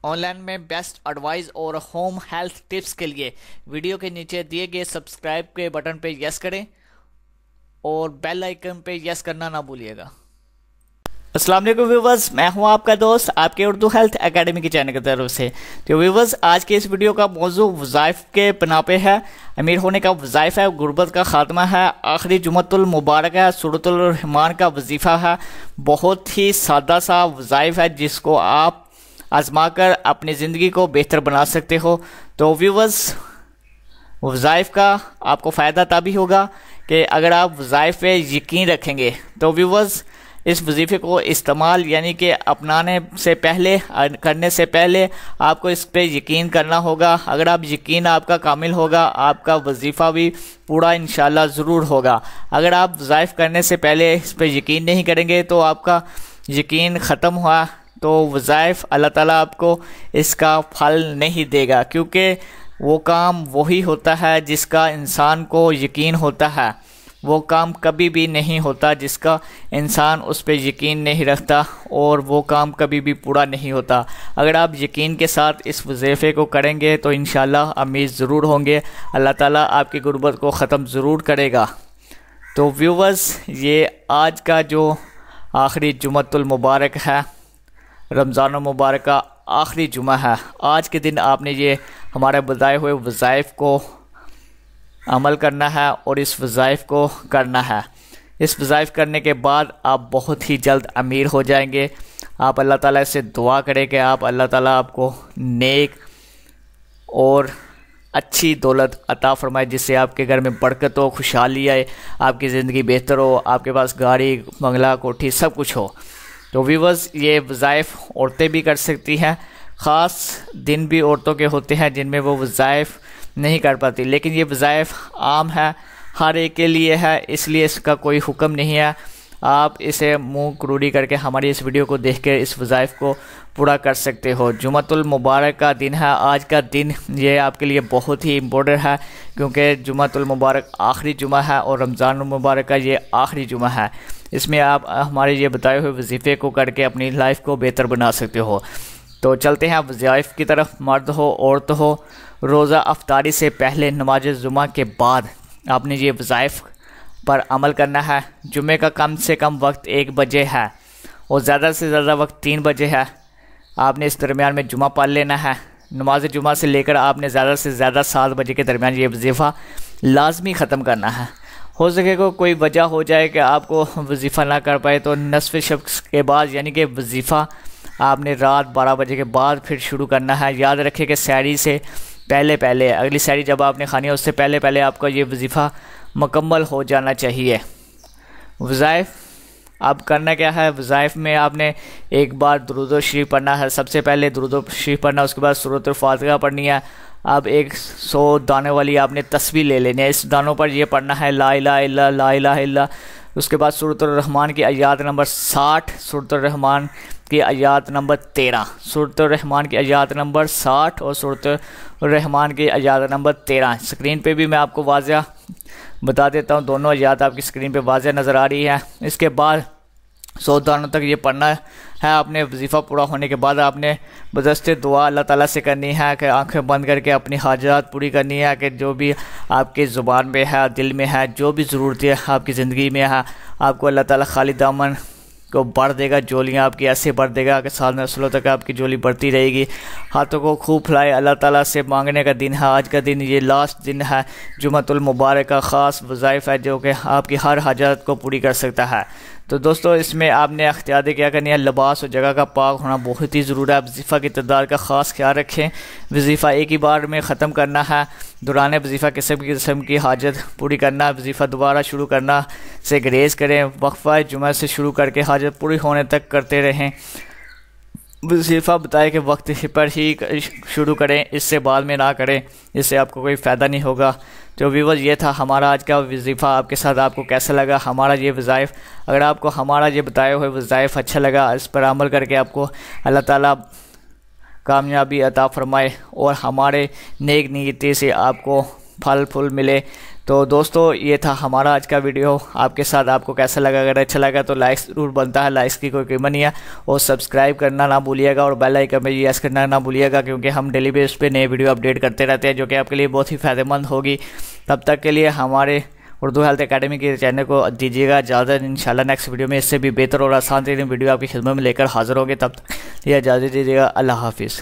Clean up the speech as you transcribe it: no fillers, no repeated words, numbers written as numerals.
Online में best advice और home health tips के लिए वीडियो के नीचे दिए गए सब्सक्राइब के बटन पे यस करें और बेल आइकन पे यस करना ना भूलिएगा। अस्सलाम वालेकुम व्यूवर्स, मैं हूं आपका दोस्त आपके उर्दू हेल्थ एकेडमी की चैनल की तरफ से। तो व्यूवर्स, आज के इस वीडियो का मौजू वज़ाइफ के बना पे है। अमीर होने का वज़ाइफ है, गुर्बत का ख़ात्मा है, आखिरी जुमतुल मुबारक है, सूरतुल रहमान का वजीफ़ा है। बहुत ही सादा सा वज़ाइफ है जिसको आप आजमा कर अपनी ज़िंदगी को बेहतर बना सकते हो। तो व्यूवर्स, वज़ाइफ का आपको फ़ायदा तभी होगा कि अगर आप वज़ाइफ पे यकीन रखेंगे। तो व्यूवर्स, इस वजीफ़े को इस्तेमाल यानी कि अपनाने से पहले, करने से पहले आपको इस पे यकीन करना होगा। अगर आप यकीन आपका कामिल होगा, आपका वजीफ़ा भी पूरा इंशाल्लाह ज़रूर होगा। अगर आप वज़ाइफ करने से पहले इस पे यकीन नहीं करेंगे तो आपका यकीन ख़त्म हुआ तो वज़ाइफ अल्लाह ताला आपको इसका फल नहीं देगा, क्योंकि वो काम वही होता है जिसका इंसान को यकीन होता है। वो काम कभी भी नहीं होता जिसका इंसान उस पर यकीन नहीं रखता, और वो काम कभी भी पूरा नहीं होता। अगर आप यकीन के साथ इस वजीफ़े को करेंगे तो इंशाल्लाह अमीर ज़रूर होंगे। अल्लाह ताला आपकी गुर्बत को ख़त्म ज़रूर करेगा। तो व्यूवर्स, ये आज का जो आखिरी जुमतुल मुबारक है, रमज़ान मुबारक का आखिरी जुमा है। आज के दिन आपने ये हमारे बताए हुए वज़ाइफ को अमल करना है और इस वज़ाइफ को करना है। इस वज़ाइफ करने के बाद आप बहुत ही जल्द अमीर हो जाएंगे। आप अल्लाह ताला से दुआ करें कि आप अल्लाह ताला आपको नेक और अच्छी दौलत अता फरमाए, जिससे आपके घर में बरकत हो, खुशहाली आए, आपकी ज़िंदगी बेहतर हो, आपके पास गाड़ी, बंगला, कोठी सब कुछ हो। तो व्यूवर्स, ये वज़ाइफ औरतें भी कर सकती हैं। ख़ास दिन भी औरतों के होते हैं जिनमें वो वज़ाइफ नहीं कर पाती, लेकिन ये वज़ाइफ आम है, हर एक के लिए है, इसलिए इसका कोई हुक्म नहीं है। आप इसे मुंह क्रूरी करके हमारी इस वीडियो को देख कर इस वज़ाइफ को पूरा कर सकते हो। जुमतुल मुबारक का दिन है आज का दिन, ये आपके लिए बहुत ही इम्पोर्टेंट है, क्योंकि जुमतुल मुबारक आखिरी जुमा है और रमज़ान मुबारक का ये आखिरी जुमा है। इसमें आप हमारे ये बताए हुए वजीफ़े को करके अपनी लाइफ को बेहतर बना सकते हो। तो चलते हैं वज़ाइफ की तरफ। मर्द हो औरत हो, रोज़ा अफ्तारी से पहले नमाज जुमा के बाद आपने ये वज़ाइफ पर अमल करना है। जुमे का कम से कम वक्त 1 बजे है और ज़्यादा से ज़्यादा वक्त 3 बजे है। आपने इस दरमियान में जुमा पढ़ लेना है। नमाज जुमा से लेकर आपने ज़्यादा से ज़्यादा 7 बजे के दरमियान ये वजीफ़ा लाजमी ख़त्म करना है। हो सके कोई वजह हो जाए कि आपको वजीफ़ा ना कर पाए तो नस्फ़ शख्स के बाद यानी कि वजीफ़ा आपने रात 12 बजे के बाद फिर शुरू करना है। याद रखें कि सहरी से पहले अगली सहरी जब आपने खानी है उससे पहले आपका ये वजीफ़ा मुकम्मल हो जाना चाहिए। वज़ाइफ अब करना क्या है, वज़ाइफ में आपने एक बार दुरूद शरीफ पढ़ना है। सबसे पहले दुरूद शरीफ पढ़ना, उसके बाद सूरत फातिहा पढ़नी है। अब 100 दाने वाली आपने तस्बीह ले लेनी है। इस दानों पर यह पढ़ना है ला इलाहा इल्लल्लाह, ला इलाहा इल्लल्लाह। उसके बाद सूरतुर रहमान की आयात नंबर 60, सूरतुर रहमान की आयात नंबर 13, सूरतुर रहमान की आयात नंबर 60 और सूरतुर रहमान की आयात नंबर 13। स्क्रीन पे भी मैं आपको वाज़ह बता देता हूँ, दोनों आयात आपकी स्क्रीन पे वाज़ह नज़र आ रही है। इसके बाद 100 दानों तक ये पढ़ना है आपने। वजीफ़ा पूरा होने के बाद आपने बदस्ते दुआ अल्लाह ताला से करनी है कि आंखें बंद करके अपनी हाजात पूरी करनी है, कि जो भी आपकी ज़ुबान में है, दिल में है, जो भी ज़रूरतें आपकी ज़िंदगी में है, आपको अल्लाह ताला खाली दामन को बढ़ देगा। जोलियाँ आपकी ऐसे बढ़ देगा कि साल नस्लों तक आपकी जोली बढ़ती रहेगी। हाथों को खूब फैलाए, अल्लाह ताला से मांगने का दिन है आज का दिन। ये लास्ट दिन है जुमतुल मुबारक का। ख़ास वज़ाइफ है जो कि आपकी हर हाजत को पूरी कर सकता है। तो दोस्तों, इसमें आपने अख्तियार क्या करनी है, लिबास और जगह का पाक होना बहुत ही ज़रूरी है। वजीफ़ा की तादाद का ख़ास ख्याल रखें। वजीफ़ा एक ही बार में ख़त्म करना है। दौरान वजीफ़ा किस्म की हाजत पूरी करना। वजीफ़ा दोबारा शुरू करना से ग्रेज़ करें। वक्फ़ा जुमा से शुरू करके हाजत पूरी होने तक करते रहें। वजीफ़ा बताए कि वक्त पर ही शुरू करें, इससे बाद में ना करें, इससे आपको कोई फ़ायदा नहीं होगा। तो व्यूअर्स, ये था हमारा आज का वजीफ़ा आपके साथ। आपको कैसा लगा हमारा ये वज़ाइफ? अगर आपको हमारा ये बताए हुए वज़ाइफ अच्छा लगा, इस पर अमल करके आपको अल्लाह ताला कामयाबी अता फ़रमाए और हमारे नेक नीयती से आपको फल फूल मिले, तो दोस्तों ये था हमारा आज का वीडियो आपके साथ। आपको कैसा लगा? अगर अच्छा लगा तो लाइक्स जरूर बनता है, लाइक्स की कोई कीमत नहीं है। और सब्सक्राइब करना ना भूलिएगा और बेल आइकन पे यस करना ना भूलिएगा, क्योंकि हम डेली बेस पे नए वीडियो अपडेट करते रहते हैं जो कि आपके लिए बहुत ही फ़ायदेमंद होगी। तब तक के लिए हमारे उर्दू हेल्थ एकेडमी के चैनल को दीजिएगा इजाज़त। इंशाल्लाह नेक्स्ट वीडियो में इससे भी बेहतर और आसान तरीन वीडियो आपकी खिदमत में लेकर हाजिर होंगे। तब तक इजाज़त दीजिएगा। अल्लाह हाफिज़।